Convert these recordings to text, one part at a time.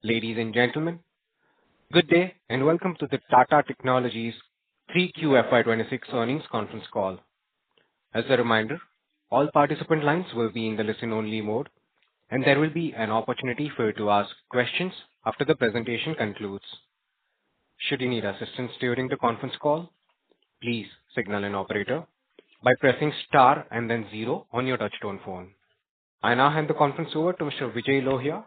Ladies and gentlemen, good day and welcome to the Tata Technologies 3Q FY26 earnings conference call. As a reminder, all participant lines will be in the listen-only mode, and there will be an opportunity for you to ask questions after the presentation concludes. Should you need assistance during the conference call, please signal an operator by pressing star and then zero on your touchtone phone. I now hand the conference over to Mr. Vijay Lohia,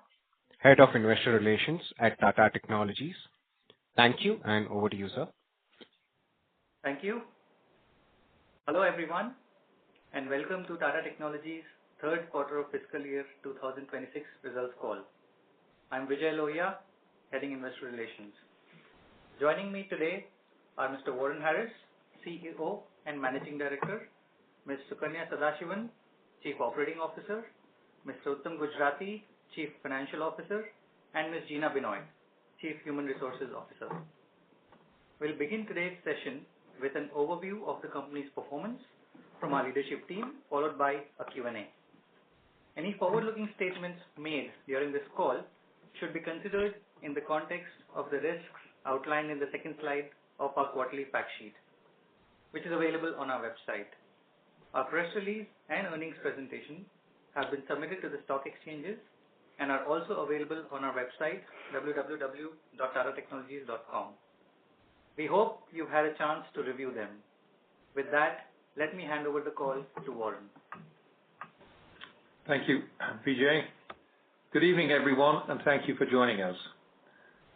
Head of Investor Relations at Tata Technologies. Thank you, and over to you, sir. Thank you. Hello, everyone, and welcome to Tata Technologies' third quarter of fiscal year 2026 results call. I'm Vijay Lohia, heading Investor Relations. Joining me today are Mr. Warren Harris, CEO and Managing Director, Ms. Sukanya Sadashivan, Chief Operating Officer, Mr. Uttam Gujrati, Chief Financial Officer, and Ms. Geena Binoy, Chief Human Resources Officer. We'll begin today's session with an overview of the company's performance from our leadership team, followed by a Q&A. Any forward-looking statements made during this call should be considered in the context of the risks outlined in the second slide of our quarterly fact sheet, which is available on our website. Our press release and earnings presentation have been submitted to the stock exchanges and are also available on our website, www.tatatechnologies.com. We hope you've had a chance to review them. With that, let me hand over the call to Warren. Thank you, Vijay. Good evening, everyone, and thank you for joining us.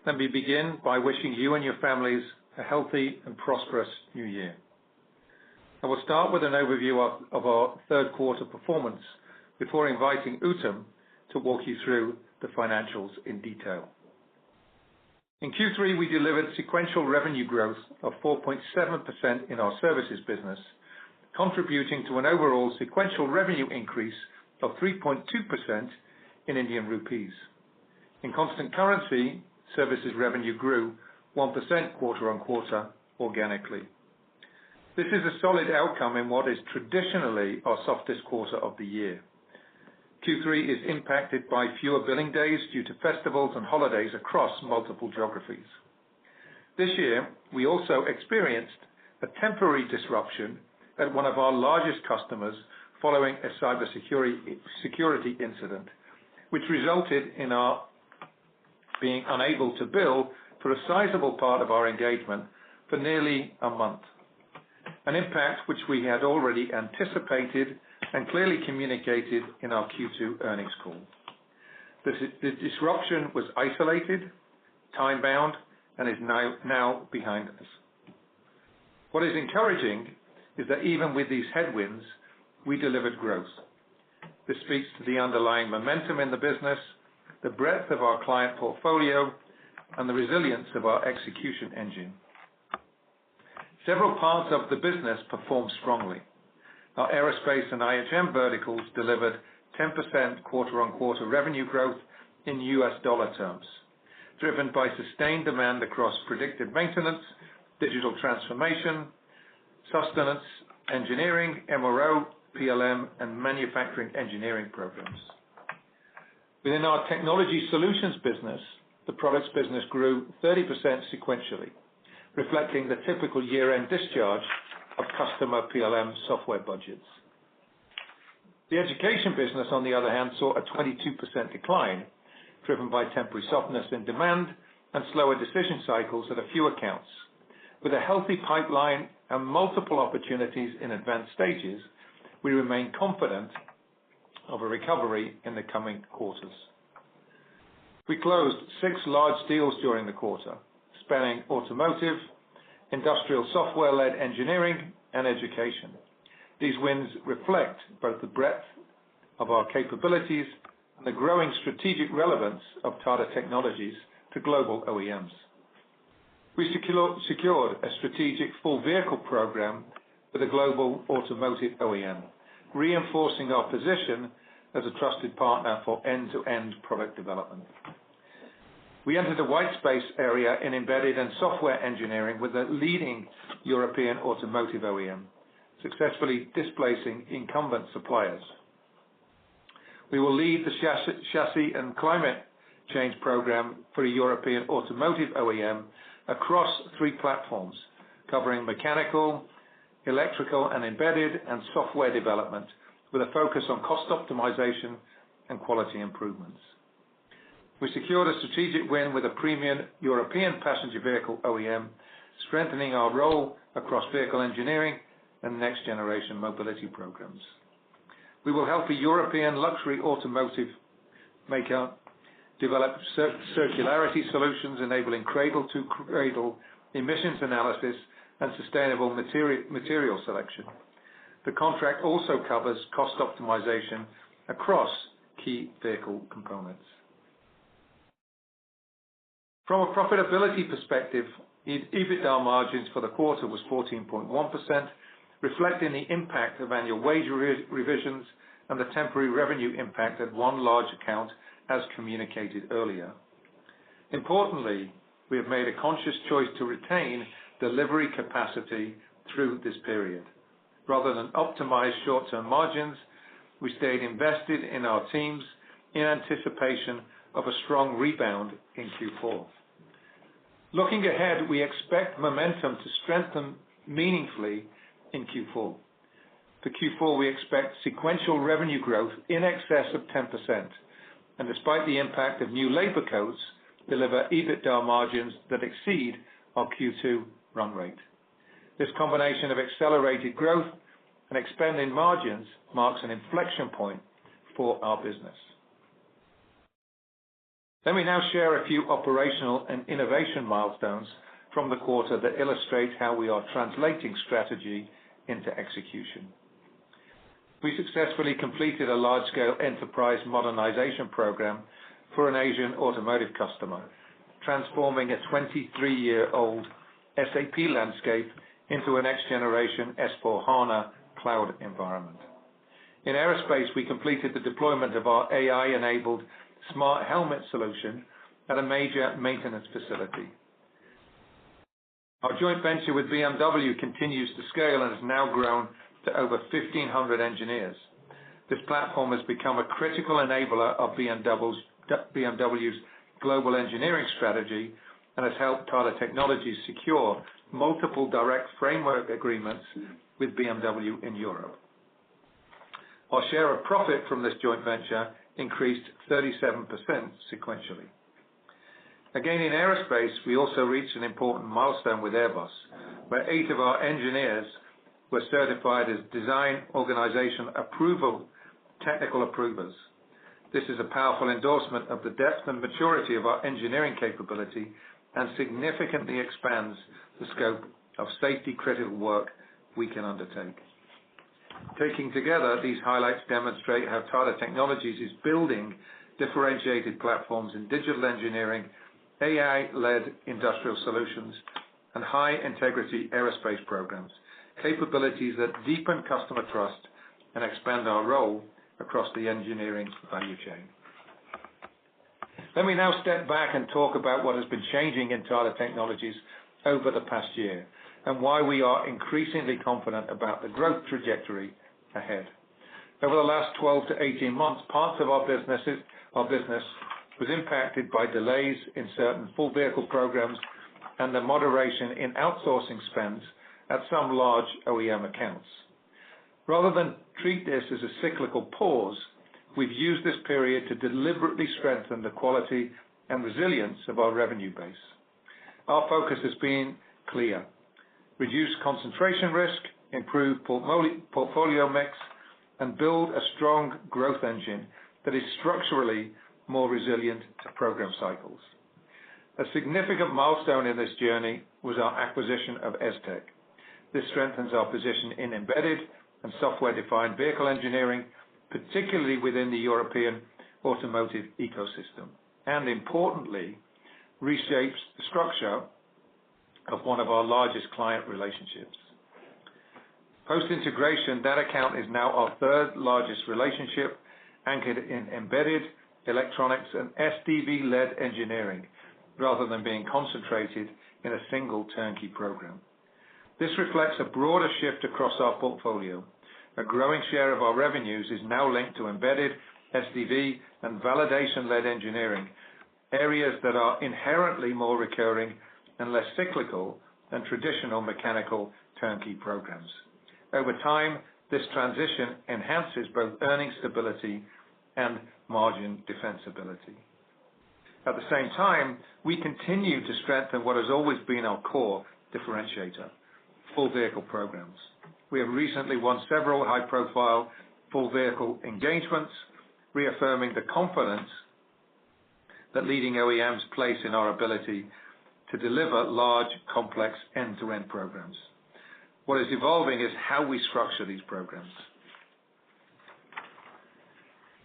Let me begin by wishing you and your families a healthy and prosperous new year. I will start with an overview of our third quarter performance before inviting Uttam to walk you through the financials in detail. In Q3, we delivered sequential revenue growth of 4.7% in our services business, contributing to an overall sequential revenue increase of 3.2% in Indian rupees. In constant currency, services revenue grew 1% quarter-on-quarter organically. This is a solid outcome in what is traditionally our softest quarter of the year. Q3 is impacted by fewer billing days due to festivals and holidays across multiple geographies. This year, we also experienced a temporary disruption at one of our largest customers following a cybersecurity incident, which resulted in our being unable to bill for a sizable part of our engagement for nearly a month, an impact which we had already anticipated and clearly communicated in our Q2 earnings call. The disruption was isolated, time-bound, and is now behind us. What is encouraging is that even with these headwinds, we delivered growth. This speaks to the underlying momentum in the business, the breadth of our client portfolio, and the resilience of our execution engine. Several parts of the business performed strongly. Our aerospace and IHM verticals delivered 10% quarter-on-quarter revenue growth in US dollar terms, driven by sustained demand across predictive maintenance, digital transformation, sustenance, engineering, MRO, PLM, and manufacturing engineering programs. Within our technology solutions business, the products business grew 30% sequentially, reflecting the typical year-end discharge of customer PLM software budgets. The education business, on the other hand, saw a 22% decline, driven by temporary softness in demand and slower decision cycles at a few accounts. With a healthy pipeline and multiple opportunities in advanced stages, we remain confident of a recovery in the coming quarters. We closed 6 large deals during the quarter, spanning automotive, industrial software-led engineering, and education. These wins reflect both the breadth of our capabilities and the growing strategic relevance of Tata Technologies to global OEMs. We secured a strategic full vehicle program with a global automotive OEM, reinforcing our position as a trusted partner for end-to-end product development. We entered a white space area in embedded and software engineering with a leading European automotive OEM, successfully displacing incumbent suppliers. We will lead the chassis and climate change program for a European automotive OEM across 3 platforms, covering mechanical, electrical and embedded, and software development, with a focus on cost optimization and quality improvements. We secured a strategic win with a premium European passenger vehicle OEM, strengthening our role across vehicle engineering and next-generation mobility programs. We will help a European luxury automotive maker develop circularity solutions, enabling cradle-to-cradle emissions analysis and sustainable material selection. The contract also covers cost optimization across key vehicle components. From a profitability perspective, EBITDA margins for the quarter was 14.1%, reflecting the impact of annual wage revisions and the temporary revenue impact at one large account, as communicated earlier. Importantly, we have made a conscious choice to retain delivery capacity through this period. Rather than optimize short-term margins, we stayed invested in our teams in anticipation of a strong rebound in Q4. Looking ahead, we expect momentum to strengthen meaningfully in Q4. For Q4, we expect sequential revenue growth in excess of 10%, and despite the impact of new labor codes, deliver EBITDA margins that exceed our Q2 run rate. This combination of accelerated growth and expanding margins marks an inflection point for our business. Let me now share a few operational and innovation milestones from the quarter that illustrate how we are translating strategy into execution. We successfully completed a large-scale enterprise modernization program for an Asian automotive customer, transforming a 23-year-old SAP landscape into a next-generation S/4HANA cloud environment. In aerospace, we completed the deployment of our AI-enabled smart helmet solution at a major maintenance facility. Our joint venture with BMW continues to scale and has now grown to over 1,500 engineers. This platform has become a critical enabler of BMW's global engineering strategy and has helped Tata Technologies secure multiple direct framework agreements with BMW in Europe. Our share of profit from this joint venture increased 37% sequentially. Again, in aerospace, we also reached an important milestone with Airbus, where 8 of our engineers were certified as Design Organization Approval Technical Approvers. This is a powerful endorsement of the depth and maturity of our engineering capability and significantly expands the scope of safety-critical work we can undertake. Taking together, these highlights demonstrate how Tata Technologies is building differentiated platforms in digital engineering, AI-led industrial solutions, and high-integrity aerospace programs, capabilities that deepen customer trust and expand our role across the engineering value chain. Let me now step back and talk about what has been changing in Tata Technologies over the past year and why we are increasingly confident about the growth trajectory ahead. Over the last 12 to 18 months, parts of our business was impacted by delays in certain full vehicle programs and the moderation in outsourcing spends at some large OEM accounts. Rather than treat this as a cyclical pause, we've used this period to deliberately strengthen the quality and resilience of our revenue base. Our focus has been clear: reduce concentration risk, improve portfolio mix, and build a strong growth engine that is structurally more resilient to program cycles. A significant milestone in this journey was our acquisition of ES-Tec. This strengthens our position in embedded and software-defined vehicle engineering, particularly within the European automotive ecosystem, and importantly, reshapes the structure of one of our largest client relationships. Post-integration, that account is now our 3rd largest relationship, anchored in embedded, electronics, and SDV-led engineering, rather than being concentrated in a single turnkey program. This reflects a broader shift across our portfolio. A growing share of our revenues is now linked to embedded, SDV, and validation-led engineering, areas that are inherently more recurring and less cyclical than traditional mechanical turnkey programs. Over time, this transition enhances both earning stability and margin defensibility. At the same time, we continue to strengthen what has always been our core differentiator, full vehicle programs. We have recently won several high-profile full vehicle engagements, reaffirming the confidence that leading OEMs place in our ability to deliver large, complex end-to-end programs. What is evolving is how we structure these programs.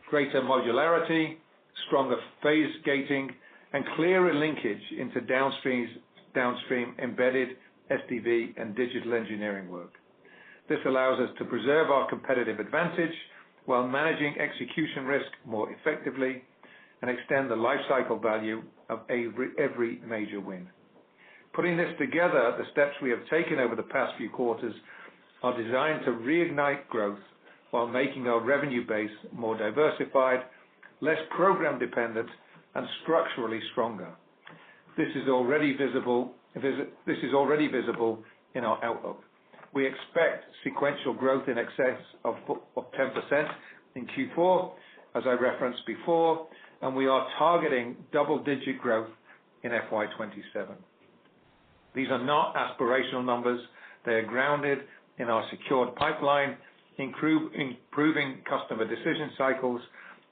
Greater modularity, stronger phase gating, and clearer linkage into downstream embedded SDV and digital engineering work. This allows us to preserve our competitive advantage while managing execution risk more effectively and extend the lifecycle value of every major win. Putting this together, the steps we have taken over the past few quarters are designed to reignite growth while making our revenue base more diversified, less program dependent, and structurally stronger. This is already visible in our outlook. We expect sequential growth in excess of 10% in Q4, as I referenced before, and we are targeting double-digit growth in FY27. These are not aspirational numbers. They are grounded in our secured pipeline, improving customer decision cycles,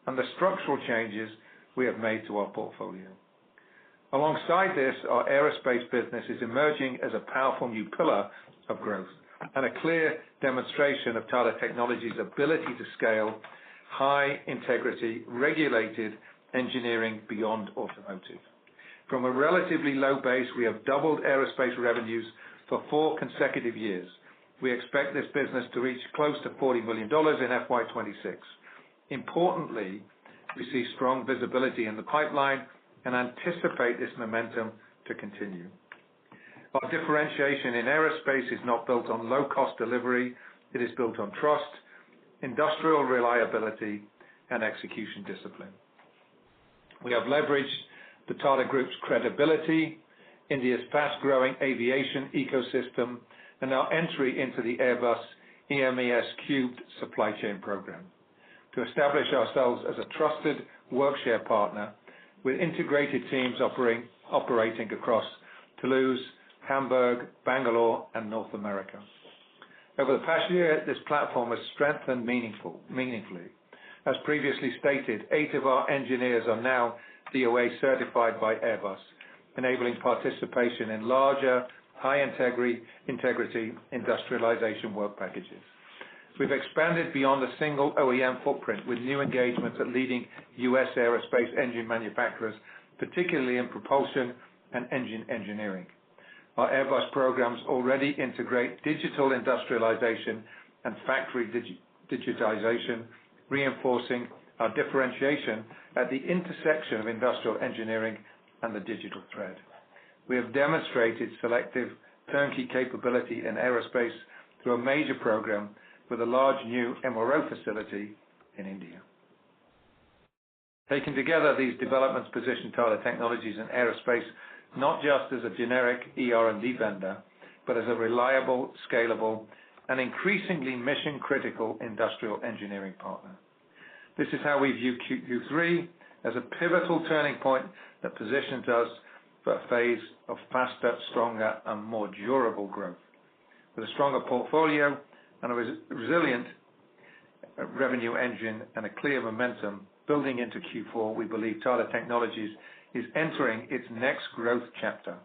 and the structural changes we have made to our portfolio. Alongside this, our aerospace business is emerging as a powerful new pillar of growth and a clear demonstration of Tata Technologies' ability to scale high integrity, regulated engineering beyond automotive. From a relatively low base, we have doubled aerospace revenues for 4 consecutive years. We expect this business to reach close to $40 million in FY26. Importantly, we see strong visibility in the pipeline and anticipate this momentum to continue. Our differentiation in aerospace is not built on low-cost delivery. It is built on trust, industrial reliability, and execution discipline. We have leveraged the Tata Group's credibility, India's fast-growing aviation ecosystem, and our entry into the Airbus EMES Cubed supply chain program to establish ourselves as a trusted workshare partner with integrated teams operating across Toulouse, Hamburg, Bangalore, and North America. Over the past year, this platform has strengthened meaningfully. As previously stated, 8 of our engineers are now DOA certified by Airbus, enabling participation in larger, high-integrity industrialization work packages. We've expanded beyond a single OEM footprint with new engagements at leading U.S. aerospace engine manufacturers, particularly in propulsion and engine engineering. Our Airbus programs already integrate digital industrialization and factory digitization, reinforcing our differentiation at the intersection of industrial engineering and the digital thread. We have demonstrated selective turnkey capability in aerospace through a major program with a large new MRO facility in India. Taken together, these developments position Tata Technologies in aerospace not just as a generic ER&D vendor, but as a reliable, scalable, and increasingly mission-critical industrial engineering partner. This is how we view Q3 as a pivotal turning point that positions us for a phase of faster, stronger, and more durable growth. With a stronger portfolio and a resilient revenue engine and a clear momentum building into Q4, we believe Tata Technologies is entering its next growth chapter,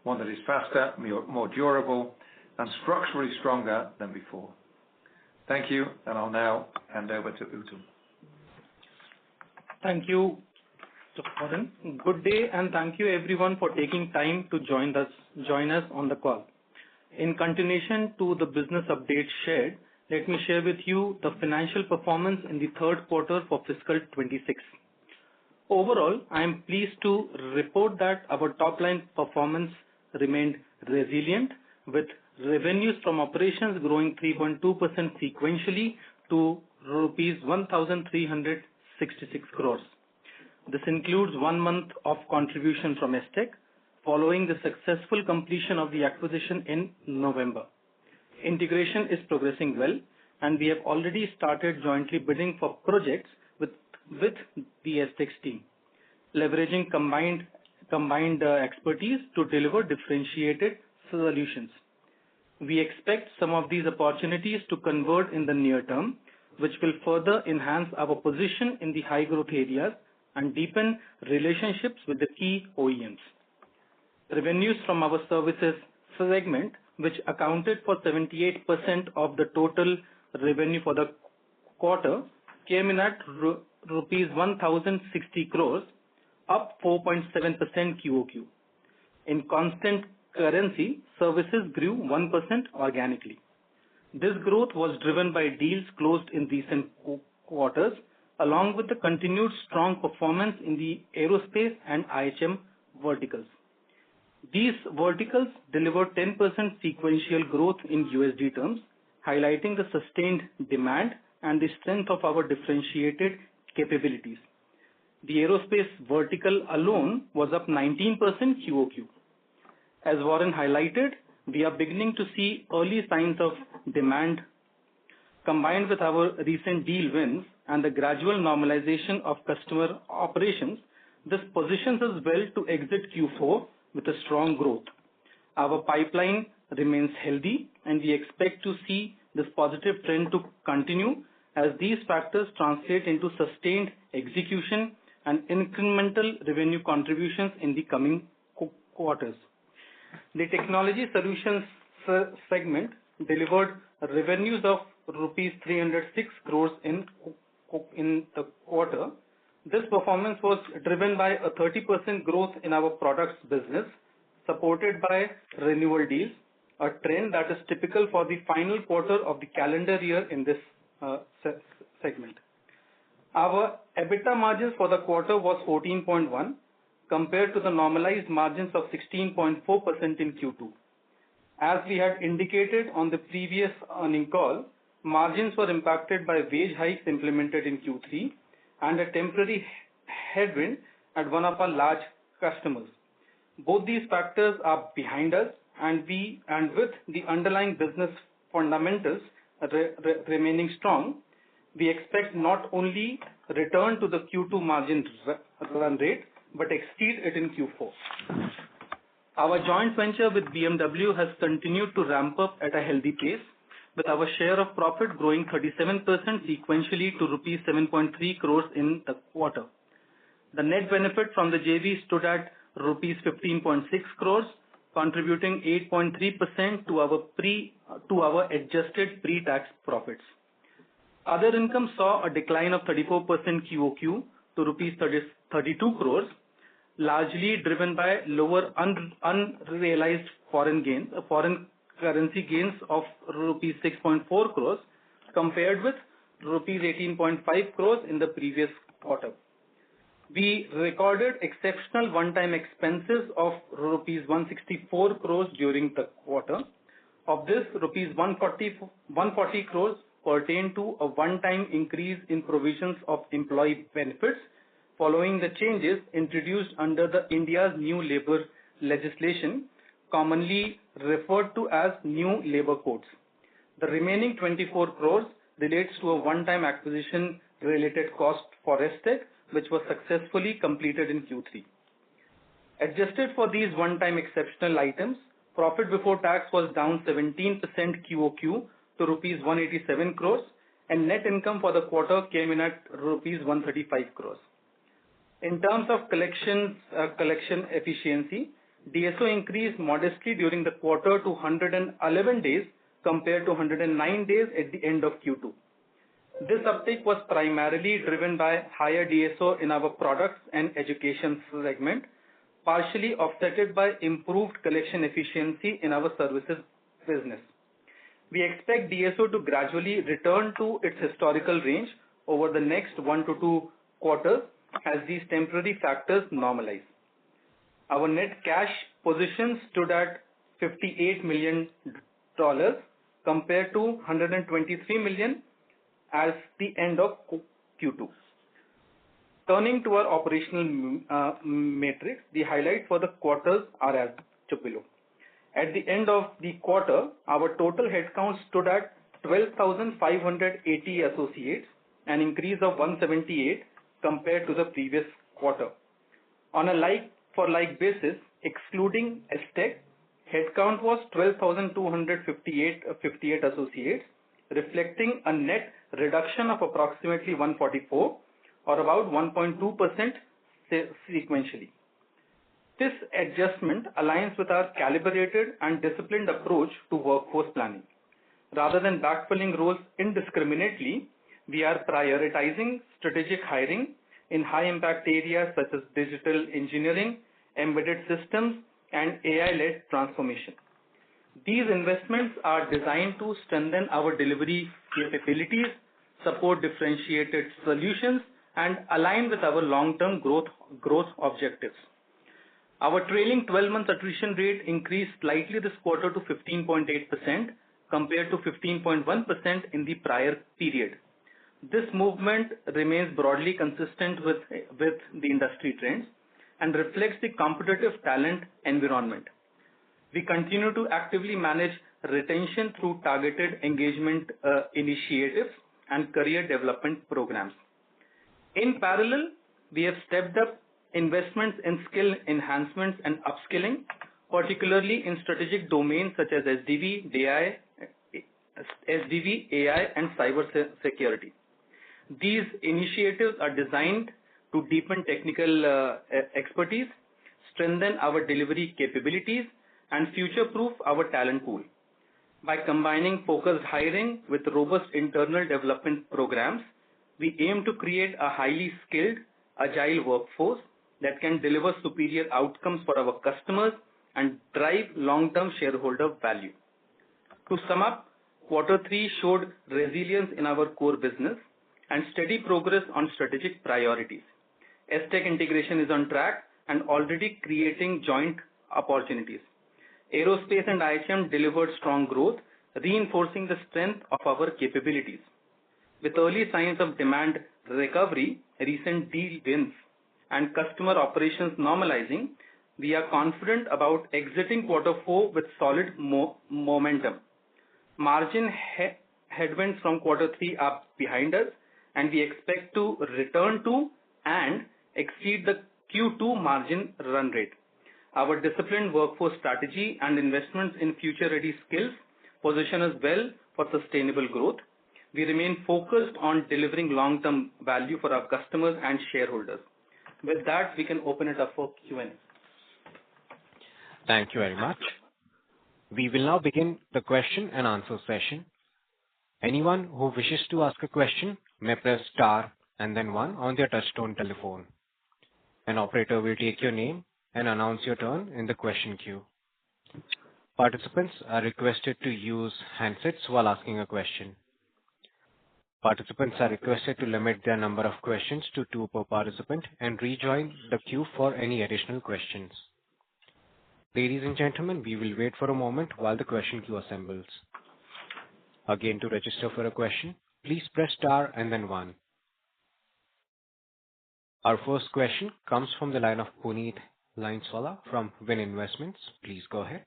one that is faster, more durable, and structurally stronger than before. Thank you, and I'll now hand over to Uttam. Thank you, Dr. Gordon. Good day, and thank you everyone for taking time to join us on the call. In continuation to the business update shared, let me share with you the financial performance in the third quarter for fiscal 26. Overall, I am pleased to report that our top-line performance remained resilient, with revenues from operations growing 3.2% sequentially to rupees 1,366 crores. This includes 1 month of contribution from Estec, following the successful completion of the acquisition in November. Integration is progressing well, and we have already started jointly bidding for projects with the Estec team, leveraging combined expertise to deliver differentiated solutions. We expect some of these opportunities to convert in the near term, which will further enhance our position in the high growth areas and deepen relationships with the key OEMs. Revenues from our services segment, which accounted for 78% of the total revenue for the quarter, came in at rupees 1,060 crores, up 4.7% QOQ. In constant currency, services grew 1% organically. This growth was driven by deals closed in recent quarters, along with the continued strong performance in the aerospace and IHM verticals. These verticals delivered 10% sequential growth in USD terms, highlighting the sustained demand and the strength of our differentiated capabilities. The aerospace vertical alone was up 19% QOQ. As Warren highlighted, we are beginning to see early signs of demand. Combined with our recent deal wins and the gradual normalization of customer operations, this positions us well to exit Q4 with a strong growth. Our pipeline remains healthy, and we expect to see this positive trend to continue as these factors translate into sustained execution and incremental revenue contributions in the coming quarters. The Technology Solutions segment delivered revenues of rupees 306 crores in the quarter. This performance was driven by a 30% growth in our products business, supported by renewal deals, a trend that is typical for the final quarter of the calendar year in this segment. Our EBITDA margins for the quarter was 14.1 compared to the normalized margins of 16.4% in Q2. As we had indicated on the previous earnings call, margins were impacted by wage hikes implemented in Q3 and a temporary headwind at one of our large customers. Both these factors are behind us, and with the underlying business fundamentals remaining strong, we expect not only return to the Q2 margin run rate, but exceed it in Q4. Our joint venture with BMW has continued to ramp up at a healthy pace, with our share of profit growing 37% sequentially to rupees 7.3 crores in the quarter. The net benefit from the JV stood at rupees 15.6 crores, contributing 8.3% to our adjusted pre-tax profits. Other income saw a decline of 34% QOQ to rupees 32 crores, largely driven by lower unrealized foreign currency gains of rupees 6.4 crores compared with rupees 18.5 crores in the previous quarter. We recorded exceptional one-time expenses of rupees 164 crores during the quarter. Of this, rupees 140 crores pertain to a one-time increase in provisions of employee benefits following the changes introduced under the India's new labor legislation, commonly referred to as new labor codes. The remaining 24 crores relates to a one-time acquisition related cost for Estec, which was successfully completed in Q3. Adjusted for these one-time exceptional items, profit before tax was down 17% QOQ to rupees 187 crores, and net income for the quarter came in at rupees 135 crores. In terms of collection efficiency, DSO increased modestly during the quarter to 111 days compared to 109 days at the end of Q2. This uptick was primarily driven by higher DSO in our products and education segment, partially offset by improved collection efficiency in our services business. We expect DSO to gradually return to its historical range over the next 1 to 2 quarters as these temporary factors normalize. Our net cash position stood at $58 million compared to $123 million as the end of Q2. Turning to our operational matrix, the highlights for the quarters are as below. At the end of the quarter, our total headcount stood at 12,580 associates, an increase of 178 compared to the previous quarter. On a like-for-like basis, excluding Estech, headcount was 12,258 associates, reflecting a net reduction of approximately 144 or about 1.2% sequentially. This adjustment aligns with our calibrated and disciplined approach to workforce planning. Rather than backfilling roles indiscriminately, we are prioritizing strategic hiring in high-impact areas such as digital engineering, embedded systems, and AI-led transformation. These investments are designed to strengthen our delivery capabilities, support differentiated solutions, and align with our long-term growth objectives. Our trailing 12-month attrition rate increased slightly this quarter to 15.8% compared to 15.1% in the prior period. This movement remains broadly consistent with the industry trends and reflects the competitive talent environment. We continue to actively manage retention through targeted engagement initiatives and career development programs. In parallel, we have stepped up investments in skill enhancements and upskilling, particularly in strategic domains such as SDV, AI, and cyber security. These initiatives are designed to deepen technical expertise, strengthen our delivery capabilities, and future-proof our talent pool. By combining focused hiring with robust internal development programs, we aim to create a highly skilled, agile workforce that can deliver superior outcomes for our customers and drive long-term shareholder value. To sum up, Q3 showed resilience in our core business and steady progress on strategic priorities. Estech integration is on track and already creating joint opportunities. Aerospace and IHM delivered strong growth, reinforcing the strength of our capabilities. With early signs of demand recovery, recent deal wins, and customer operations normalizing, we are confident about exiting Q4 with solid momentum. Margin headwinds from Q3 are behind us, and we expect to return to and exceed the Q2 margin run rate. Our disciplined workforce strategy and investments in future-ready skills position us well for sustainable growth. We remain focused on delivering long-term value for our customers and shareholders. With that, we can open it up for Q&A. Thank you very much. We will now begin the question and answer session. Anyone who wishes to ask a question may press star and then one on their touchtone telephone. An operator will take your name and announce your turn in the question queue. Participants are requested to use handsets while asking a question. Participants are requested to limit their number of questions to 2 per participant and rejoin the queue for any additional questions. Ladies and gentlemen, we will wait for a moment while the question queue assembles. Again, to register for a question, please press star and then one. Our first question comes from the line of Puneet Lineswala from Win Investments. Please go ahead.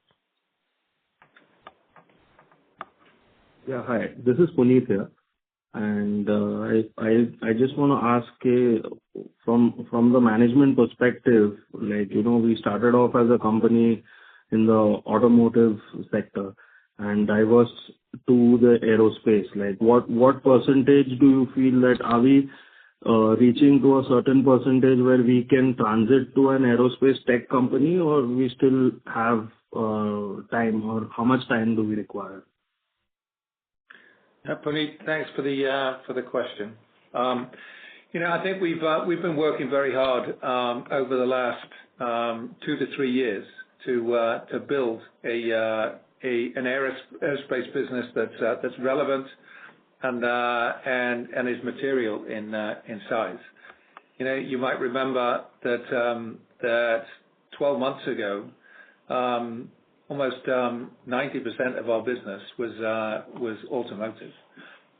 Yeah, hi. This is Puneet here. And I just want to ask from the management perspective, we started off as a company in the automotive sector and diverse to the aerospace. What percentage do you feel that are we reaching to a certain percentage where we can transit to an aerospace tech company, or we still have time, or how much time do we require? Yeah, Puneet, thanks for the question. I think we've been working very hard over the last 2 to 3 years to build an aerospace business that's relevant and is material in size. You might remember that 12 months ago, almost 90% of our business was automotive,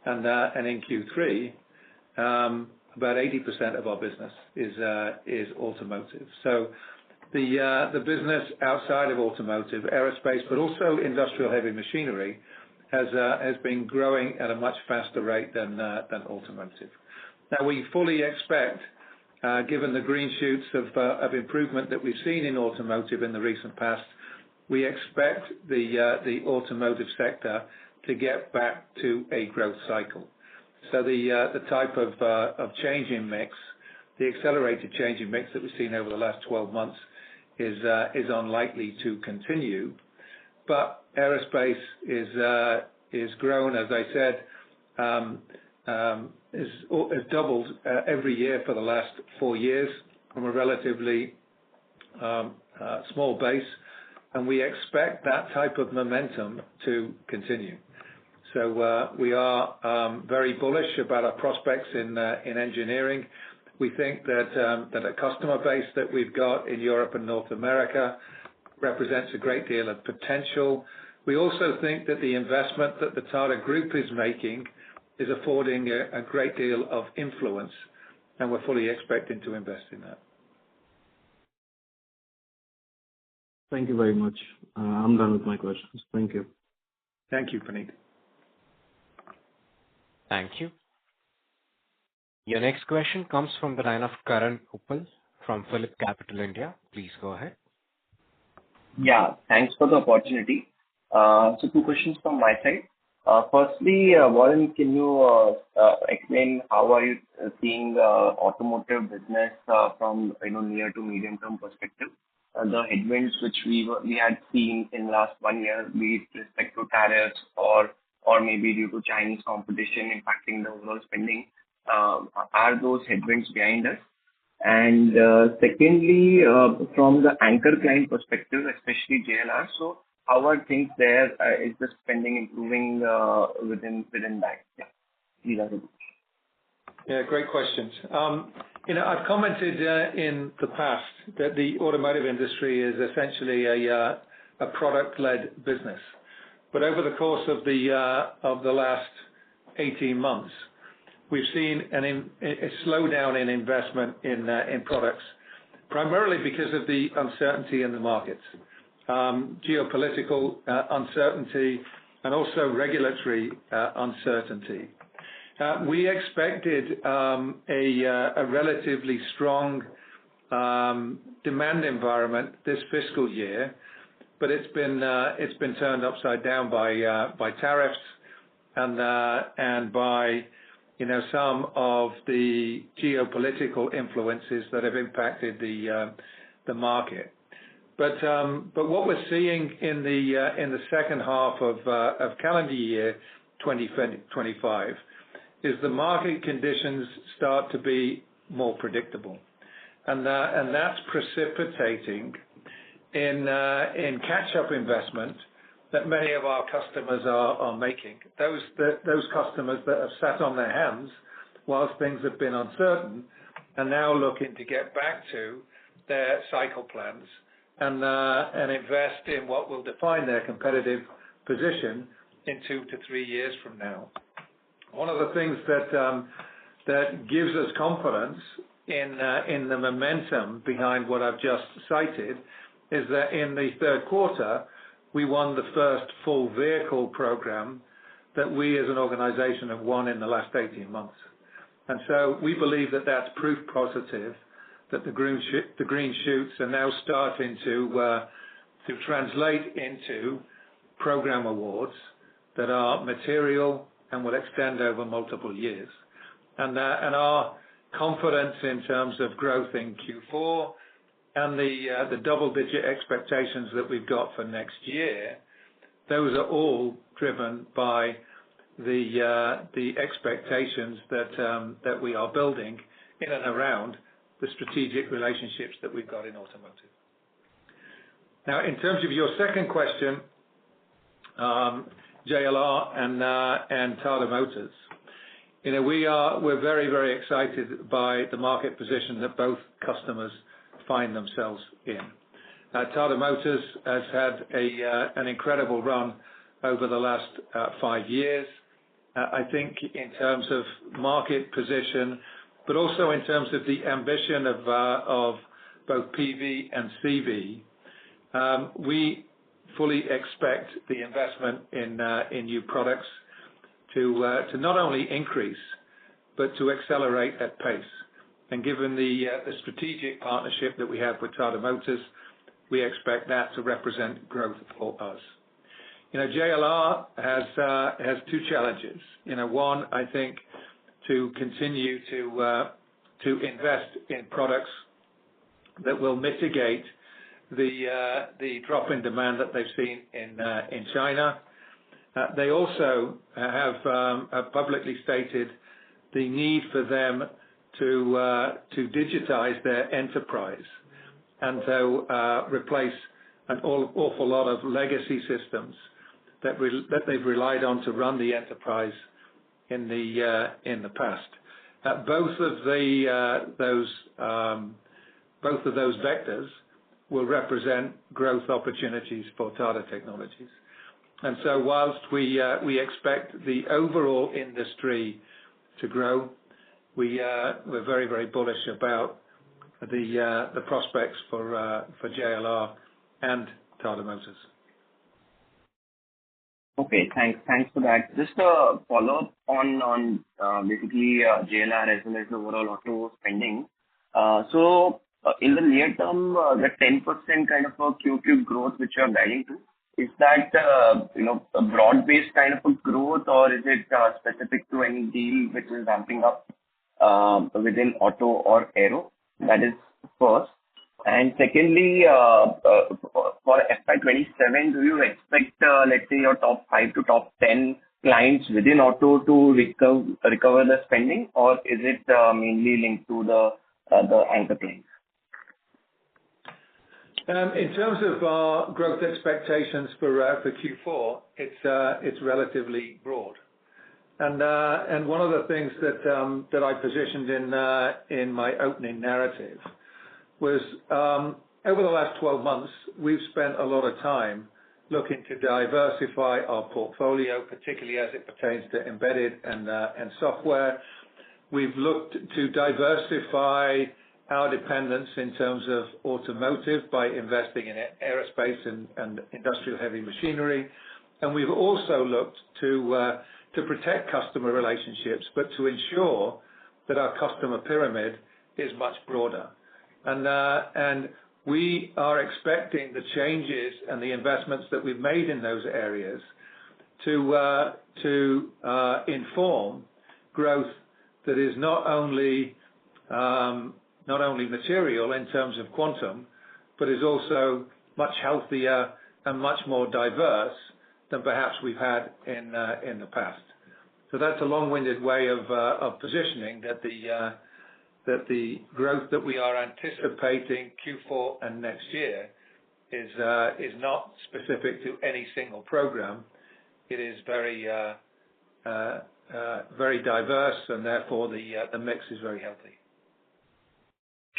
and in Q3, about 80% of our business is automotive. So the business outside of automotive, aerospace, but also industrial heavy machinery has been growing at a much faster rate than automotive. Now, we fully expect, given the green shoots of improvement that we've seen in automotive in the recent past, we expect the automotive sector to get back to a growth cycle. So the type of change in mix, the accelerated change in mix that we've seen over the last 12 months is unlikely to continue. But aerospace is grown, as I said, has doubled every year for the last 4 years from a relatively small base, and we expect that type of momentum to continue. So we are very bullish about our prospects in engineering. We think that a customer base that we've got in Europe and North America represents a great deal of potential. We also think that the investment that the Tata Group is making is affording a great deal of influence, and we're fully expecting to invest in that. Thank you very much. I'm done with my questions. Thank you. Thank you, Puneet. Thank you. Your next question comes from the line of Karan Uppal from Phillip Capital India. Please go ahead. Yeah, thanks for the opportunity. So 2 questions from my side. Firstly, Warren, can you explain how are you seeing automotive business from near to medium term perspective? The headwinds which we had seen in last 1 year, be it respect to tariffs or maybe due to Chinese competition impacting the overall spending, are those headwinds behind us? And secondly, from the anchor client perspective, especially JLR, so how are things there? Is the spending improving within that? Yeah, these are the questions. Yeah, great questions. I've commented in the past that the automotive industry is essentially a product-led business. But over the course of the last 18 months, we've seen a slowdown in investment in products, primarily because of the uncertainty in the markets, geopolitical uncertainty, and also regulatory uncertainty. We expected a relatively strong demand environment this fiscal year, but it's been turned upside down by tariffs and by some of the geopolitical influences that have impacted the market. But what we're seeing in the second half of calendar year 2025 is the market conditions start to be more predictable, and that's precipitating in catch-up investment that many of our customers are making. Those customers that have sat on their hands whilst things have been uncertain are now looking to get back to their cycle plans and invest in what will define their competitive position in 2 to 3 years from now. One of the things that gives us confidence in the momentum behind what I've just cited is that in the third quarter, we won the first full vehicle program that we as an organization have won in the last 18 months. And so we believe that that's proof positive that the green shoots are now starting to translate into program awards that are material and will extend over multiple years. And our confidence in terms of growth in Q4 and the double-digit expectations that we've got for next year, those are all driven by the expectations that we are building in and around the strategic relationships that we've got in automotive. Now, in terms of your second question, JLR and Tata Motors, we're very, very excited by the market position that both customers find themselves in. Tata Motors has had an incredible run over the last 5 years. I think in terms of market position, but also in terms of the ambition of both PV and CV. We fully expect the investment in new products to not only increase, but to accelerate at pace. And given the strategic partnership that we have with Tata Motors, we expect that to represent growth for us. JLR has two challenges. One, I think, to continue to invest in products that will mitigate the drop in demand that they've seen in China. They also have publicly stated the need for them to digitize their enterprise and to replace an awful lot of legacy systems that they've relied on to run the enterprise in the past. Both of those vectors will represent growth opportunities for Tata Technologies. And so whilst we expect the overall industry to grow, we're very, very bullish about the prospects for JLR and Tata Motors. Okay, thanks for that. Just a follow-up on basically JLR as well as the overall auto spending. So in the near term, the 10% kind of a QQ growth which you are guiding to, is that a broad-based kind of a growth, or is it specific to any deal which is ramping up within auto or aero? That is first. And secondly, for FY27, do you expect, let's say, your top 5 to top 10 clients within auto to recover the spending, or is it mainly linked to the anchor clients? In terms of our growth expectations for Q4, it's relatively broad. And one of the things that I positioned in my opening narrative was over the last 12 months, we've spent a lot of time looking to diversify our portfolio, particularly as it pertains to embedded and software. We've looked to diversify our dependence in terms of automotive by investing in aerospace and industrial heavy machinery. And we've also looked to protect customer relationships, but to ensure that our customer pyramid is much broader. And we are expecting the changes and the investments that we've made in those areas to inform growth that is not only material in terms of quantum, but is also much healthier and much more diverse than perhaps we've had in the past. So that's a long-winded way of positioning that the growth that we are anticipating Q4 and next year is not specific to any single program. It is very diverse, and therefore the mix is very healthy.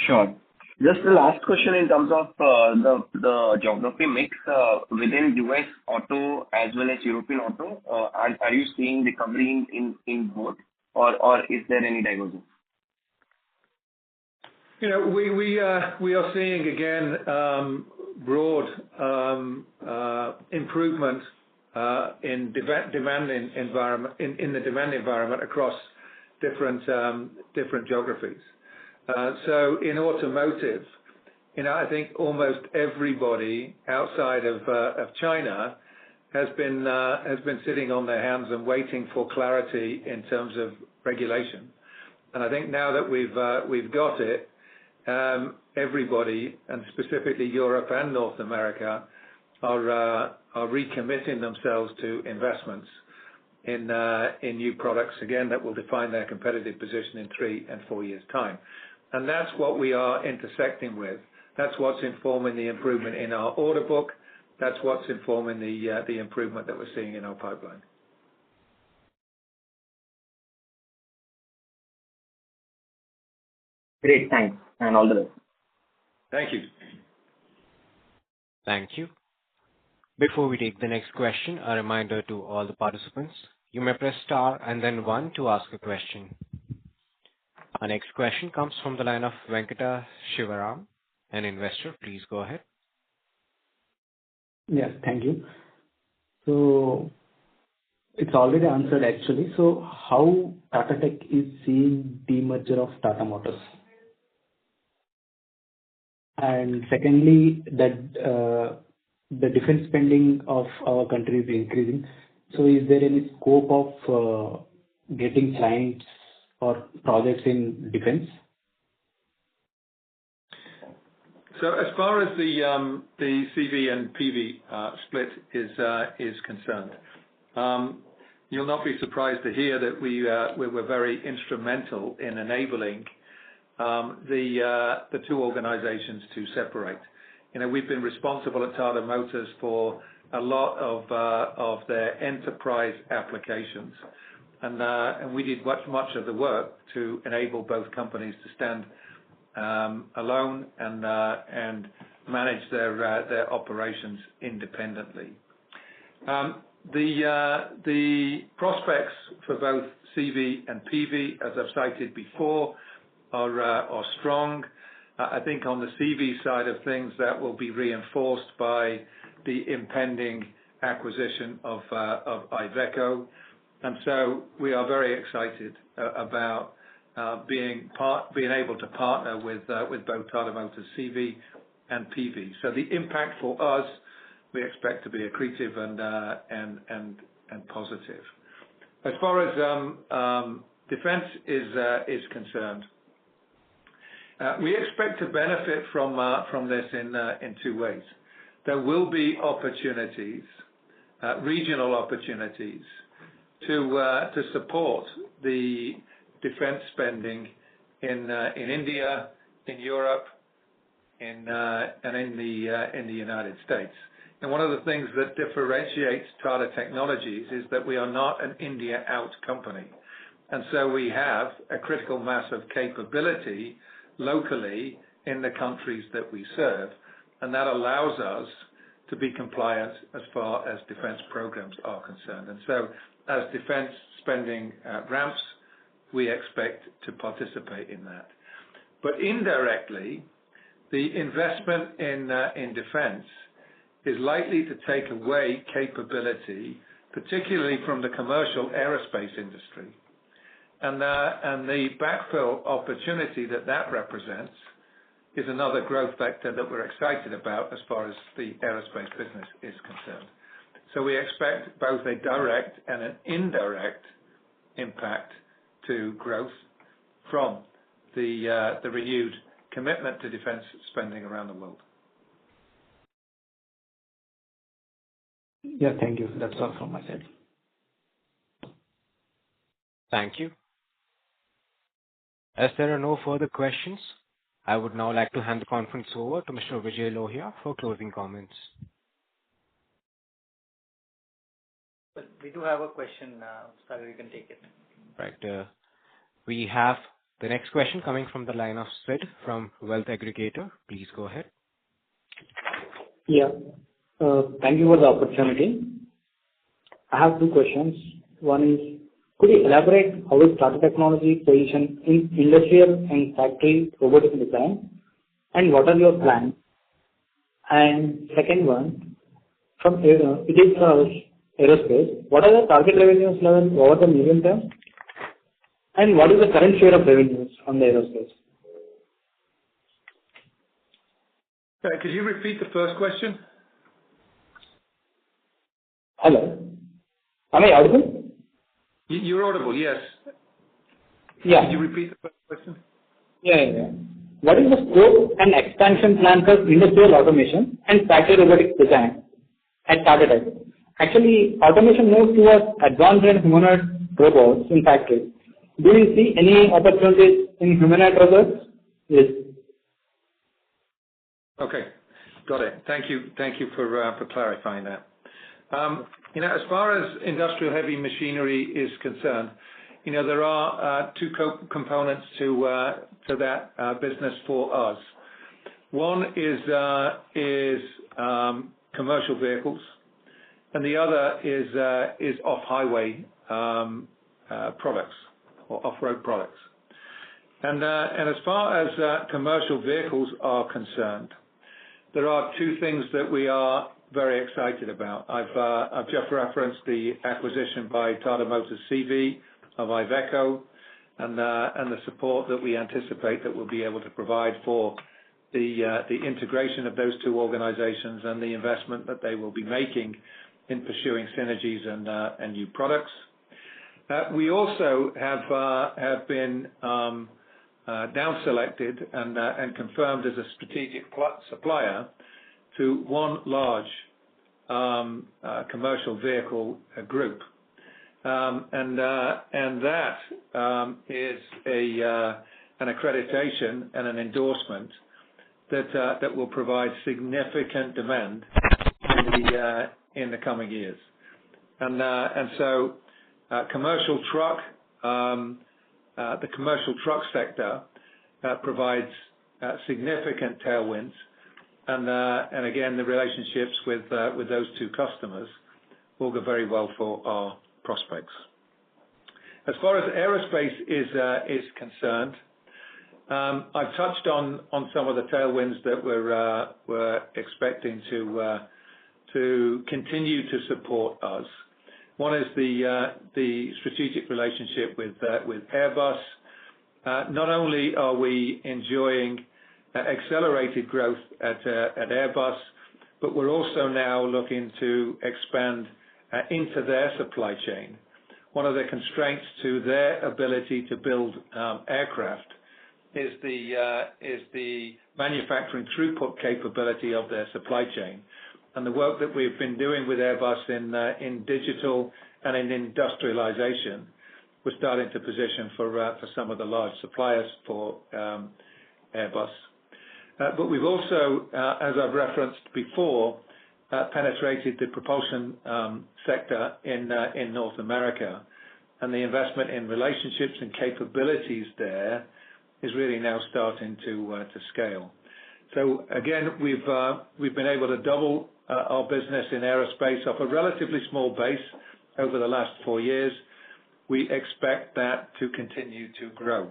Sure. Just the last question in terms of the geography mix within US auto as well as European auto. Are you seeing recovery in both, or is there any divergence? We are seeing again broad improvement in demand environment in the demand environment across different geographies. So in automotive, I think almost everybody outside of China has been sitting on their hands and waiting for clarity in terms of regulation. And I think now that we've got it, everybody, and specifically Europe and North America, are recommitting themselves to investments in new products again that will define their competitive position in 3 and 4 years' time. And that's what we are intersecting with. That's what's informing the improvement in our order book. That's what's informing the improvement that we're seeing in our pipeline. Great, thanks, and all the best. Thank you. Thank you. Before we take the next question, a reminder to all the participants, you may press star and then 1 to ask a question. Our next question comes from the line of Venkata Shivaram, an investor. Please go ahead. Yes, thank you. So it's already answered actually. So how Tata Tech is seeing demerger of Tata Motors? And secondly, that the defense spending of our country is increasing. So is there any scope of getting clients or projects in defense? So as far as the CV and PV split is concerned, you'll not be surprised to hear that we were very instrumental in enabling the two organizations to separate. We've been responsible at Tata Motors for a lot of their enterprise applications, and we did much of the work to enable both companies to stand alone and manage their operations independently. The prospects for both CV and PV, as I've cited before, are strong. I think on the CV side of things, that will be reinforced by the impending acquisition of Iveco, and so we are very excited about being able to partner with both Tata Motors CV and PV. So the impact for us, we expect to be accretive and positive. As far as defense is concerned, we expect to benefit from this in two ways. There will be opportunities, regional opportunities, to support the defense spending in India, in Europe, and in the United States. And one of the things that differentiates Tata Technologies is that we are not an India out company, and so we have a critical mass of capability locally in the countries that we serve, and that allows us to be compliant as far as defense programs are concerned. And so as defense spending ramps, we expect to participate in that. But indirectly, the investment in defense is likely to take away capability, particularly from the commercial aerospace industry. And the backfill opportunity that represents is another growth vector that we're excited about as far as the aerospace business is concerned. So we expect both a direct and an indirect impact to growth from the renewed commitment to defense spending around the world. Yeah, thank you. That's all from my side. Thank you. As there are no further questions, I would now like to hand the conference over to Mr. Vijay Lohia for closing comments. Well, we do have a question, so you can take it. Right. We have the next question coming from the line of Sid from Wealth Aggregator. Please go ahead. Yeah. Thank you for the opportunity. I have two questions. One is, could you elaborate how is Tata Technology position in industrial and factory robotic design, and what are your plans? And second one, from it is aerospace, what are the target revenues level over the medium term, and what is the current share of revenues on the aerospace? Could you repeat the first question? Hello. Am I audible? You're audible, yes. Yeah. Could you repeat the first question? Yeah. What is the scope and expansion plan for industrial automation and factory robotics design at Tata Tech? Actually, automation moves towards advanced and humanoid robots in factories. Do you see any opportunities in humanoid robots? Yes. Okay, got it. Thank you for clarifying that. As far as industrial heavy machinery is concerned, there are two components to that business for us. One is commercial vehicles, and the other is off-highway products or off-road products. And as far as commercial vehicles are concerned, there are two things that we are very excited about. I've just referenced the acquisition by Tata Motors CV of Iveco, and the support that we anticipate that we'll be able to provide for the integration of those two organizations and the investment that they will be making in pursuing synergies and new products. We also have been down selected and confirmed as a strategic supplier to one large commercial vehicle group, and that is an accreditation and an endorsement that will provide significant demand in the coming years, and so commercial truck. The commercial truck sector provides significant tailwinds, and again, the relationships with those two customers will go very well for our prospects. As far as aerospace is concerned, I've touched on some of the tailwinds that we're expecting to continue to support us. One is the strategic relationship with Airbus. Not only are we enjoying accelerated growth at Airbus, but we're also now looking to expand into their supply chain. One of the constraints to their ability to build aircraft is the manufacturing throughput capability of their supply chain. And the work that we've been doing with Airbus in digital and in industrialization, we're starting to position for some of the large suppliers for Airbus. But we've also, as I've referenced before, penetrated the propulsion sector in North America, and the investment in relationships and capabilities there is really now starting to scale. So again, we've been able to double our business in aerospace off a relatively small base over the last 4 years. We expect that to continue to grow.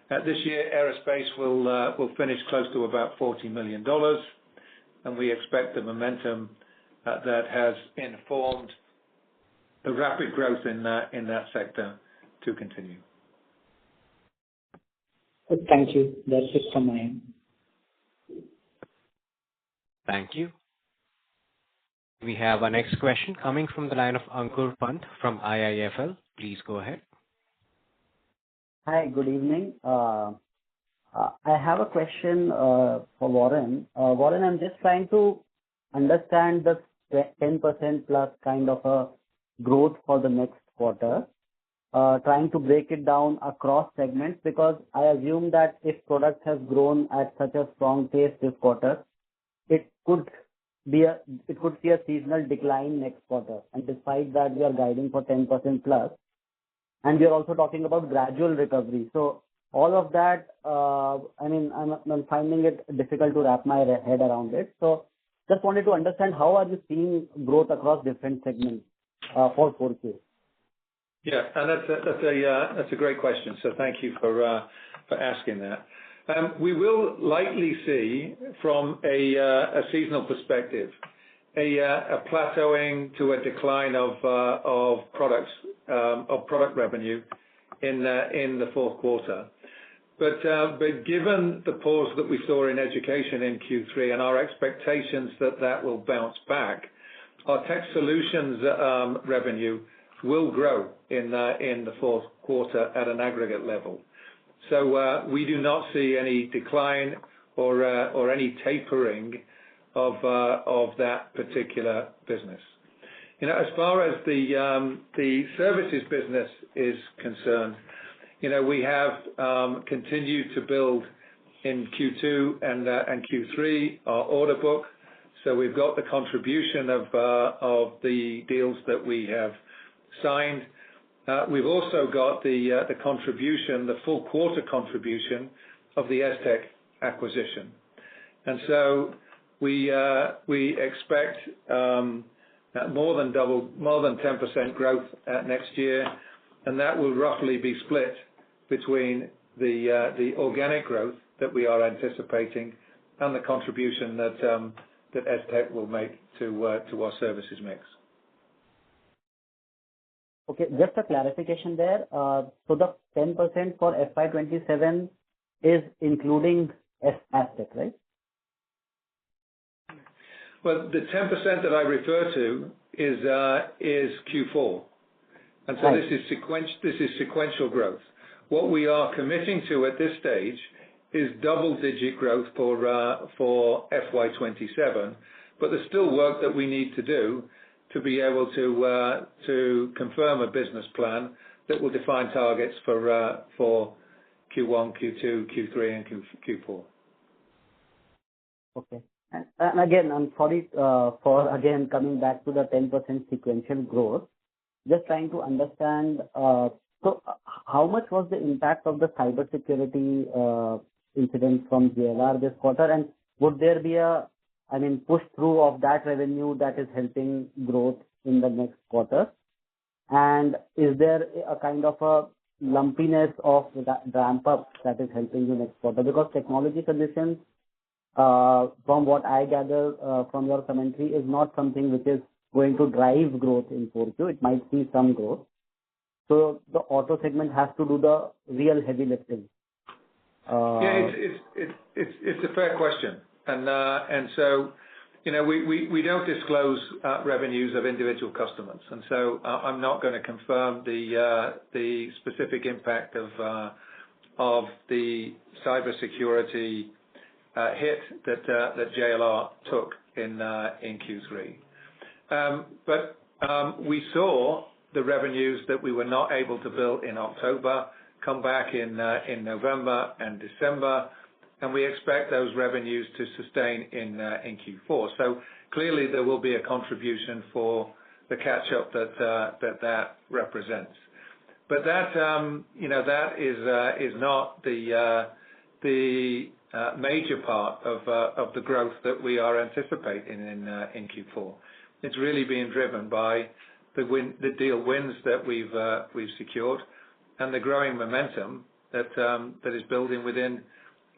This year, aerospace will finish close to about $40 million, and we expect the momentum that has informed the rapid growth in that sector to continue. Thank you. That's it from my end. Thank you. We have our next question coming from the line of Ankur Pant from IIFL. Please go ahead. Hi, good evening. I have a question for Warren. Warren, I'm just trying to understand the 10% plus kind of a growth for the next quarter, trying to break it down across segments, because I assume that if product has grown at such a strong pace this quarter, it could see a seasonal decline next quarter. And despite that, we are guiding for 10% plus. And we are also talking about gradual recovery. So all of that, I'm finding it difficult to wrap my head around it. So just wanted to understand, how are you seeing growth across different segments for 4Q? Yeah, and that's a great question. So thank you for asking that. We will likely see, from a seasonal perspective, a plateauing to a decline of product revenue in the fourth quarter. But given the pause that we saw in education in Q3 and our expectations that will bounce back, our tech solutions revenue will grow in the fourth quarter at an aggregate level. So we do not see any decline or any tapering of that particular business. As far as the services business is concerned, we have continued to build in Q2 and Q3 our order book. So we've got the contribution of the deals that we have signed. We've also got the contribution, the full quarter contribution of the ESTEC acquisition. And so we expect more than 10% growth next year, and that will roughly be split between the organic growth that we are anticipating and the contribution that STech will make to our services mix. Okay, just a clarification there. So the 10% for FY27 is including Aztec, right? Well, the 10% that I refer to is Q4, and so Right. this is sequential growth. What we are committing to at this stage is double-digit growth for FY27, but there's still work that we need to do to be able to confirm a business plan that will define targets for Q1, Q2, Q3, and Q4. Okay. And again, I'm sorry for again coming back to the 10% sequential growth. Just trying to understand, so how much was the impact of the cybersecurity incident from JLR this quarter? And would there be push through of that revenue that is helping growth in the next quarter? And is there a kind of a lumpiness of that ramp up that is helping you next quarter? Because technology solutions, from what I gather from your commentary, is not something which is going to drive growth in 4Q. It might see some growth. So the auto segment has to do the real heavy lifting. Yeah, it's a fair question, and so we don't disclose revenues of individual customers, and so I'm not going to confirm the specific impact of the cybersecurity hit that JLR took in Q3. But we saw the revenues that we were not able to bill in October come back in November and December, and we expect those revenues to sustain in Q4. So clearly there will be a contribution for the catch-up that represents. But that is not the major part of the growth that we are anticipating in Q4. It's really being driven by the deal wins that we've secured and the growing momentum that is building within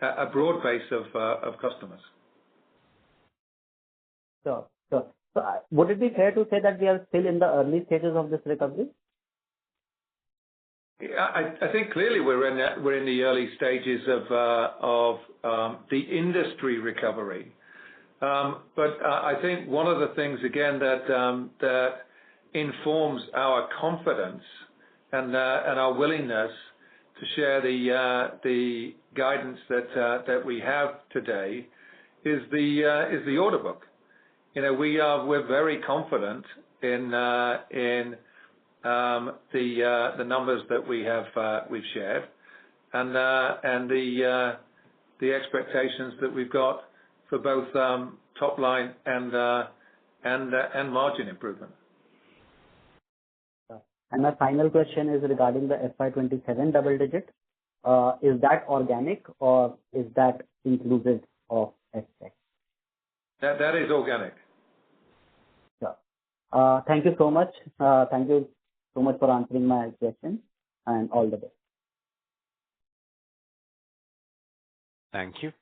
a broad base of customers. Sure. So would it be fair to say that we are still in the early stages of this recovery? Yeah, I think clearly we're in the early stages of the industry recovery. But I think one of the things again that informs our confidence and our willingness to share the guidance that we have today is the order book. We're very confident in the numbers that we've shared and the expectations that we've got for both top line and margin improvement. And my final question is regarding the FY27 double digit. Is that organic or is that inclusive of STech? That is organic. Sure. Thank you so much. Thank you so much for answering my question, and all the best. Thank you.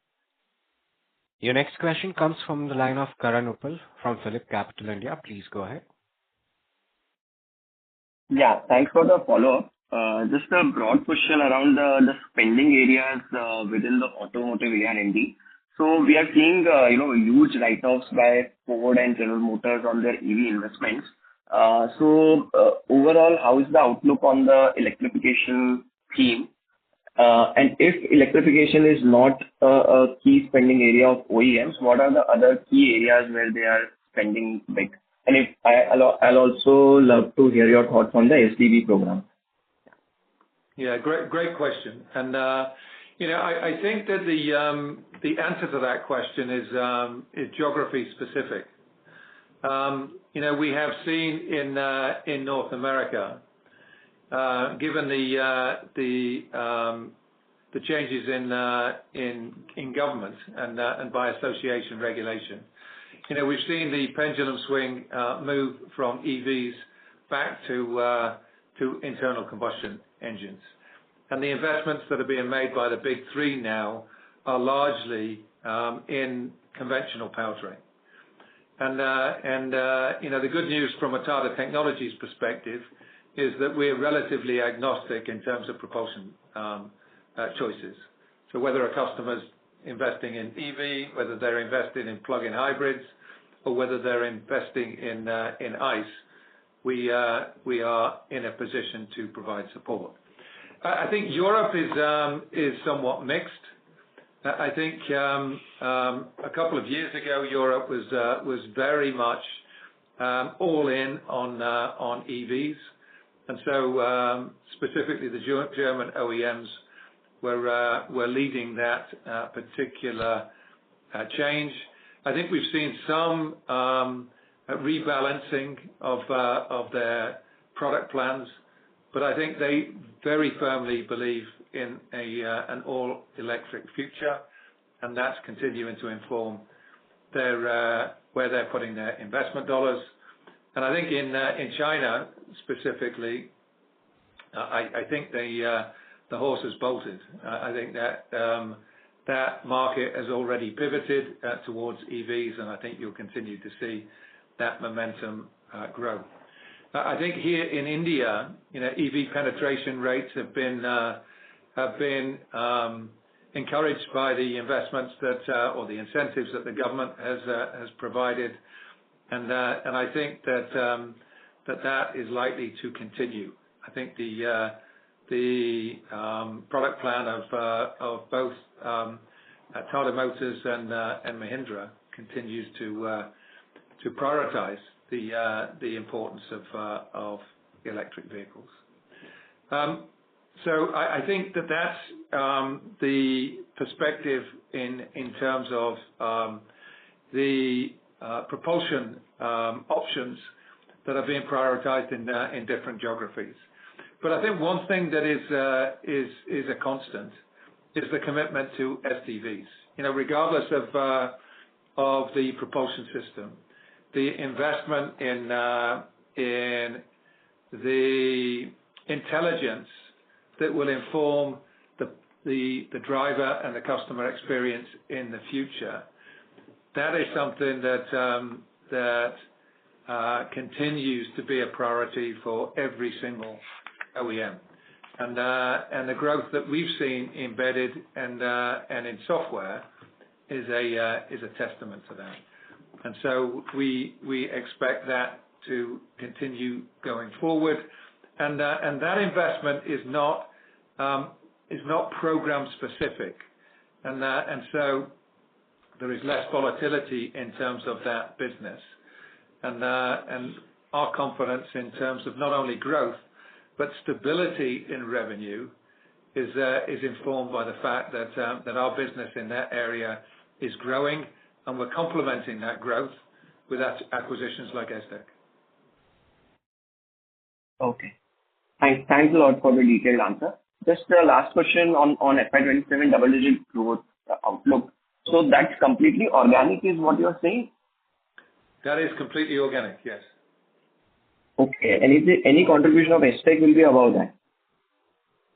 Your next question comes from the line of Karan Uppal from Phillip Capital India. Please go ahead. Yeah, thanks for the follow-up. Just a broad question around the spending areas within the automotive A&D. So we are seeing huge write-offs by Ford and General Motors on their EV investments. So overall, how is the outlook on the electrification theme? And if electrification is not a key spending area of OEMs, what are the other key areas where they are spending big? And I'll also love to hear your thoughts on the SDV program. Yeah, great question. And I think that the answer to that question is geography specific. We have seen in North America, given the changes in government and by association regulation, we've seen the pendulum swing move from EVs back to internal combustion engines. And the investments that are being made by the big three now are largely in conventional powertrain. And the good news from a Tata Technologies perspective is that we're relatively agnostic in terms of propulsion choices. So whether a customer's investing in EV, whether they're investing in plug-in hybrids, or whether they're investing in ICE, we are in a position to provide support. I think Europe is somewhat mixed. I think a couple of years ago, Europe was very much all in on EVs, and so specifically the German OEMs were leading that particular change. I think we've seen some rebalancing of their product plans, but I think they very firmly believe in an all-electric future, and that's continuing to inform where they're putting their investment dollars. And I think in China specifically, I think the horse has bolted. I think that market has already pivoted towards EVs, and I think you'll continue to see that momentum grow. I think here in India, EV penetration rates have been encouraged by the investments or the incentives that the government has provided, and I think that is likely to continue. I think the product plan of both Tata Motors and Mahindra continues to prioritize the importance of electric vehicles. So I think that's the perspective in terms of the propulsion options that are being prioritized in different geographies. But I think one thing that is a constant is the commitment to SDVs. Regardless of the propulsion system, the investment in the intelligence that will inform the driver and the customer experience in the future, that is something that continues to be a priority for every single OEM. And the growth that we've seen embedded and in software is a testament to that. And so we expect that to continue going forward. And that investment is not program specific, and so there is less volatility in terms of that business, and our confidence in terms of not only growth but stability in revenue is informed by the fact that our business in that area is growing, and we're complementing that growth with acquisitions like ESTEC. Okay. Thanks a lot for the detailed answer. Just the last question on FY27 double-digit growth outlook. So that's completely organic is what you're saying? That is completely organic, yes. Okay. And is there any contribution of ESTEC will be above that?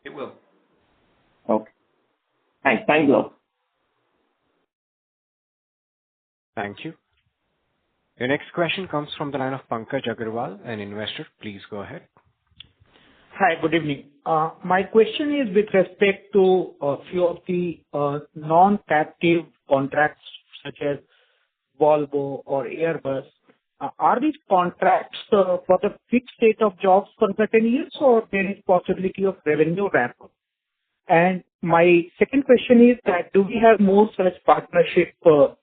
It will. Okay. Thanks a lot. Thank you. Your next question comes from the line of Pankaj Agarwal, an investor. Please go ahead. Hi, good evening. My question is with respect to a few of the non-captive contracts such as Volvo or Airbus. Are these contracts for the fixed rate of jobs for certain years, or there is possibility of revenue ramp up? And my second question is that do we have more such partnership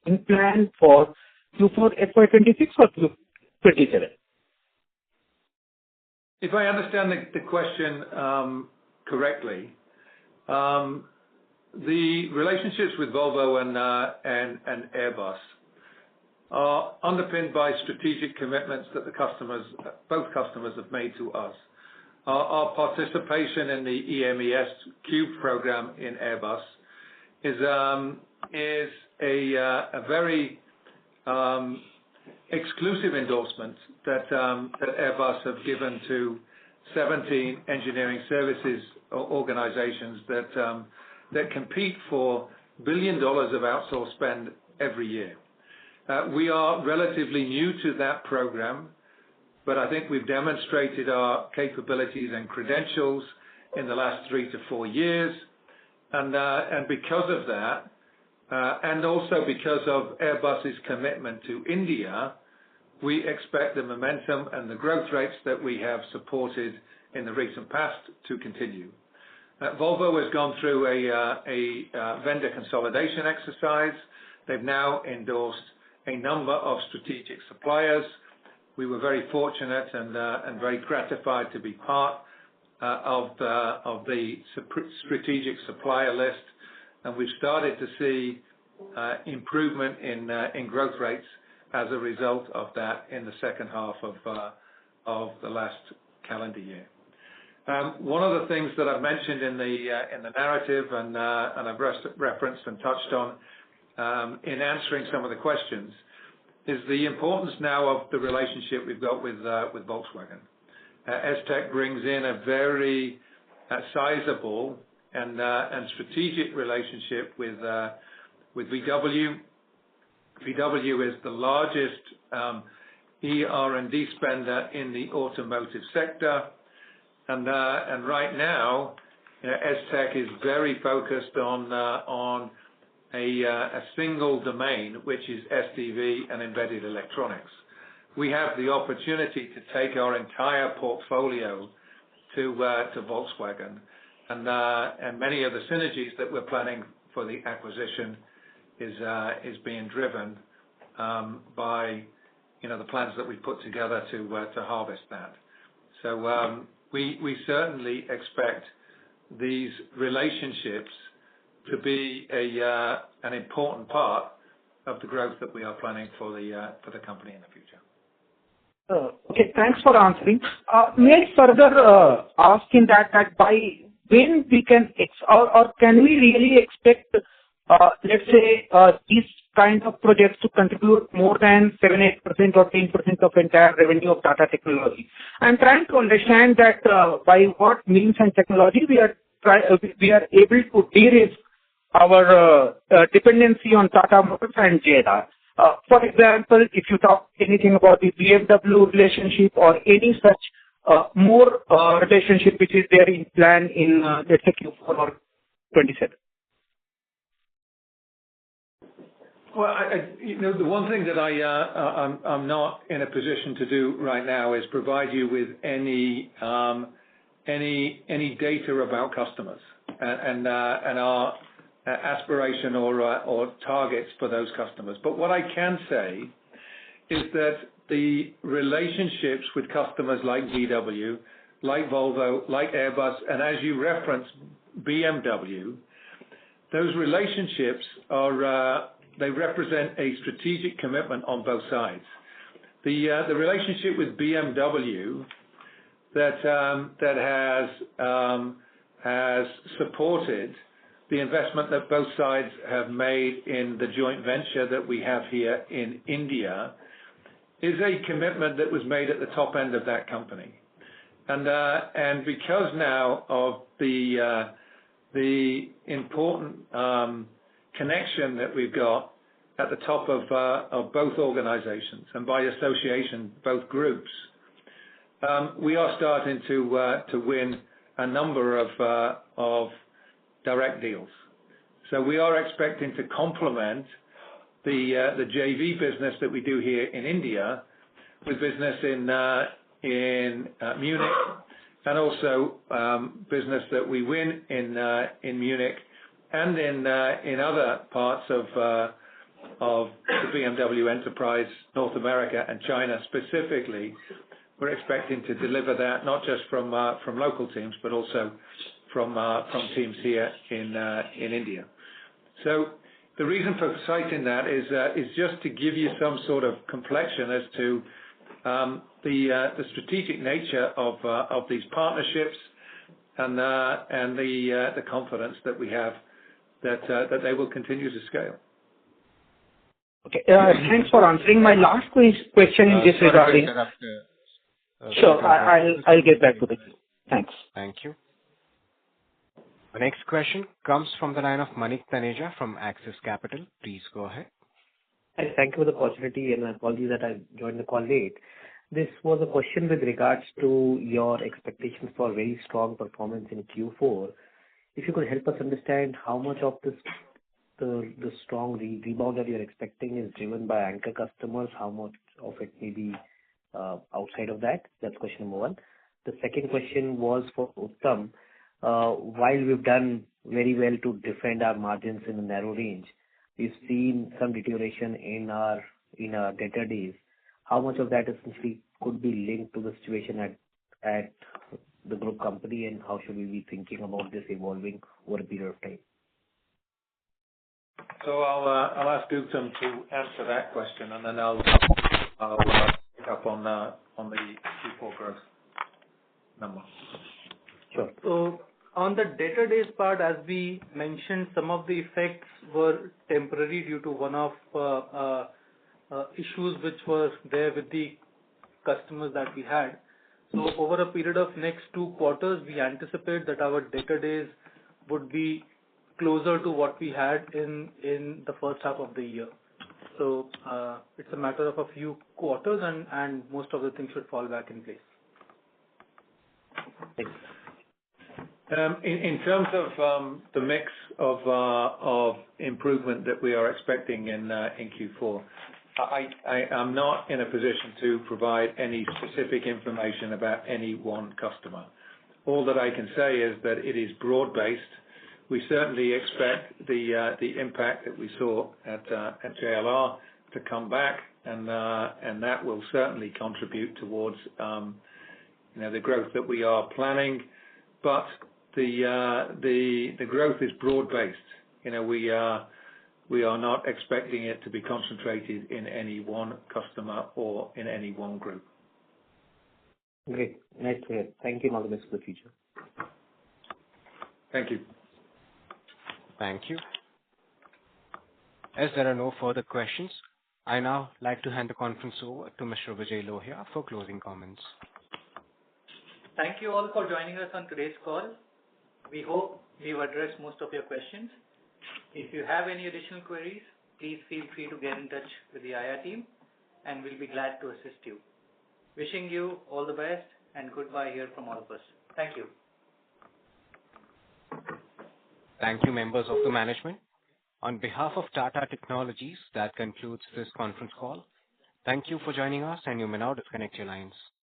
in plan for Q4 FY26 or Q27? If I understand the question correctly, the relationships with Volvo and Airbus are underpinned by strategic commitments that both customers have made to us. Our participation in the EMES Cube program in Airbus is a very exclusive endorsement that Airbus have given to 17 engineering services organizations that compete for $1 billion of outsourced spend every year. We are relatively new to that program, but I think we've demonstrated our capabilities and credentials in the last 3 to 4 years. And because of that, and also because of Airbus's commitment to India, we expect the momentum and the growth rates that we have supported in the recent past to continue. Volvo has gone through a vendor consolidation exercise. They've now endorsed a number of strategic suppliers. We were very fortunate and very gratified to be part of the strategic supplier list, and we've started to see improvement in growth rates as a result of that in the second half of the last calendar year. One of the things that I've mentioned in the narrative and I've referenced and touched on in answering some of the questions is the importance now of the relationship we've got with Volkswagen. STEC brings in a very sizable and strategic relationship with VW. VW is the largest ER&D spender in the automotive sector, and right now, STEC is very focused on a single domain, which is SDV and embedded electronics. We have the opportunity to take our entire portfolio to Volkswagen, and many of the synergies that we're planning for the acquisition is being driven by the plans that we put together to harvest that. So we certainly expect these relationships to be an important part of the growth that we are planning for the company in the future. Okay, thanks for answering. May I further ask in that by when we can or can we really expect, let's say, these kind of projects to contribute more than 7-8% or 10% of entire revenue of Tata Technologies? I'm trying to understand that by what means and technology we are able to de-risk our dependency on Tata Motors and JLR. For example, if you talk anything about the BMW relationship or any such more relationship which is there in plan in let's say Q4 or 27. Well, the one thing that I'm not in a position to do right now is provide you with any data about customers and our aspiration or targets for those customers. But what I can say is that the relationships with customers like VW, like Volvo, like Airbus, and as you referenced, BMW, those relationships they represent a strategic commitment on both sides. The relationship with BMW that has supported the investment that both sides have made in the joint venture that we have here in India is a commitment that was made at the top end of that company. And because now of the important connection that we've got at the top of both organizations and by association both groups, we are starting to win a number of direct deals. So we are expecting to complement the JV business that we do here in India with business in Munich, and also business that we win in Munich and in other parts of the BMW enterprise, North America and China specifically. We're expecting to deliver that not just from local teams, but also from teams here in India. So the reason for citing that is just to give you some sort of complexion as to the strategic nature of these partnerships and the confidence that we have that they will continue to scale. Okay, thanks for answering. My last question in this regarding. Sure, I'll get back to the queue. Thanks. Thank you. The next question comes from the line of Manik Taneja from Axis Capital. Please go ahead. Hi, thank you for the opportunity, and apologies that I joined the call late. This was a question with regards to your expectations for very strong performance in Q4. If you could help us understand how much of the strong rebound that you're expecting is driven by anchor customers, how much of it may be outside of that? That's question number one. The second question was for Uttam. While we've done very well to defend our margins in a narrow range, we've seen some deterioration in our debtor days. How much of that essentially could be linked to the situation at the group company, and how should we be thinking about this evolving over a period of time? So I'll ask Uttam to answer that question, and then I'll pick up on the Q4 growth number. Sure. So on the debtor days part, as we mentioned, some of the effects were temporary due to one-off issues which were there with the customers that we had. So over a period of next 2 quarters, we anticipate that our debtor days would be closer to what we had in the first half of the year. So it's a matter of a few quarters, and most of the things should fall back in place. Thanks. In terms of the mix of improvement that we are expecting in Q4, I'm not in a position to provide any specific information about any one customer. All that I can say is that it is broad-based. We certainly expect the impact that we saw at JLR to come back, and that will certainly contribute towards the growth that we are planning. But the growth is broad-based. We are not expecting it to be concentrated in any one customer or in any one group. Great. Nice to hear. Thank you, and all the best for the future. Thank you. Thank you. As there are no further questions, I now like to hand the conference over to Mr. Vijay Lohia for closing comments. Thank you all for joining us on today's call. We hope we've addressed most of your questions. If you have any additional queries, please feel free to get in touch with the IR team, and we'll be glad to assist you. Wishing you all the best, and goodbye here from all of us. Thank you. Thank you, members of the management. On behalf of Tata Technologies, that concludes this conference call. Thank you for joining us, and you may now disconnect your lines.